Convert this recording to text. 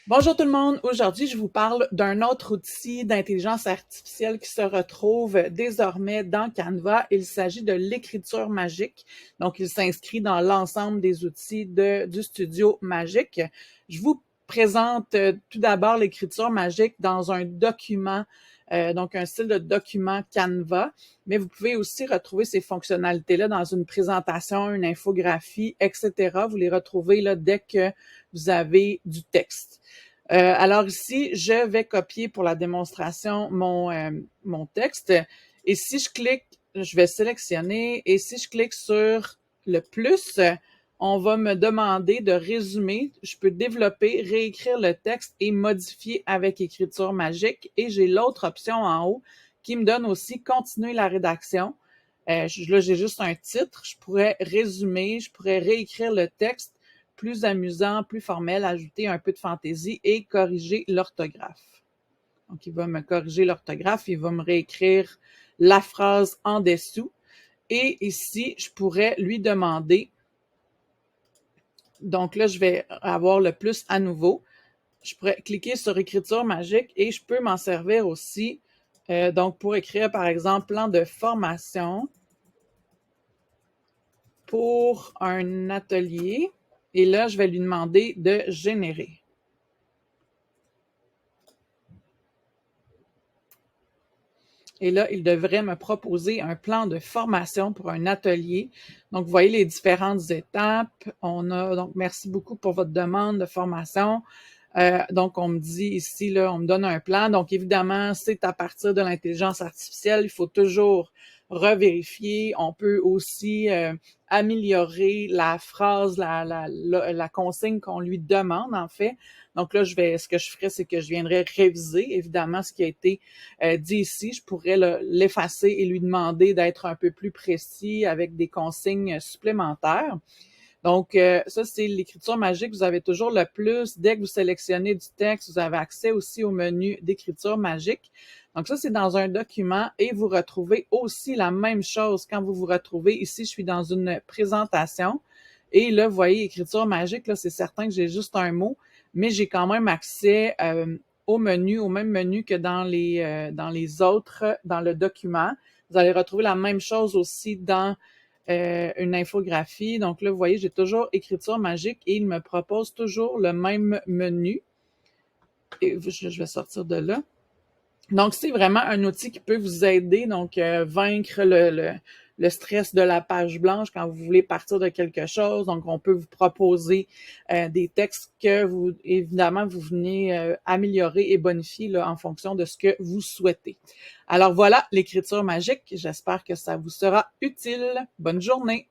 Bonjour tout le monde, aujourd'hui je vous parle d'un autre outil d'intelligence artificielle qui se retrouve désormais dans Canva. Il s'agit de l'écriture magique, donc il s'inscrit dans l'ensemble des outils du studio magique. Je vous présente tout d'abord l'écriture magique dans un document, donc un style de document Canva, mais vous pouvez aussi retrouver ces fonctionnalités-là dans une présentation, une infographie, etc. Vous les retrouvez là dès que vous avez du texte. Alors ici, je vais copier pour la démonstration mon texte. Et si je clique, je vais sélectionner. Et si je clique sur le plus, on va me demander de résumer. Je peux développer, réécrire le texte et modifier avec écriture magique. Et j'ai l'autre option en haut qui me donne aussi continuer la rédaction. Là, j'ai juste un titre. Je pourrais résumer, je pourrais réécrire le texte plus amusant, plus formel, ajouter un peu de fantaisie et corriger l'orthographe. Donc, il va me corriger l'orthographe, il va me réécrire la phrase en dessous. Et ici, je pourrais lui demander, donc là, je vais avoir le plus à nouveau. Je pourrais cliquer sur écriture magique et je peux m'en servir aussi donc pour écrire, par exemple, plan de formation pour un atelier. Et là, je vais lui demander de générer. Et là, il devrait me proposer un plan de formation pour un atelier. Donc, vous voyez les différentes étapes. Donc, merci beaucoup pour votre demande de formation. Donc, on me dit ici, là, on me donne un plan. Donc, évidemment, c'est à partir de l'intelligence artificielle. Il faut toujours revérifier. On peut aussi améliorer la phrase, la consigne qu'on lui demande, en fait. Donc là, ce que je ferais, c'est que je viendrais réviser, évidemment, ce qui a été dit ici. Je pourrais l'effacer et lui demander d'être un peu plus précis avec des consignes supplémentaires. Donc, ça, c'est l'écriture magique. Vous avez toujours le plus. Dès que vous sélectionnez du texte, vous avez accès aussi au menu d'écriture magique. Donc, ça, c'est dans un document et vous retrouvez aussi la même chose quand vous vous retrouvez. Ici, je suis dans une présentation et là, vous voyez, écriture magique, là, c'est certain que j'ai juste un mot, mais j'ai quand même accès au même menu que dans les autres, dans le document. Vous allez retrouver la même chose aussi dans une infographie. Donc là, vous voyez, j'ai toujours écriture magique et il me propose toujours le même menu. Et je vais sortir de là. Donc, c'est vraiment un outil qui peut vous aider, donc vaincre le stress de la page blanche quand vous voulez partir de quelque chose. Donc, on peut vous proposer des textes que vous, évidemment, vous venez améliorer et bonifier là, en fonction de ce que vous souhaitez. Alors voilà, l'écriture magique. J'espère que ça vous sera utile. Bonne journée!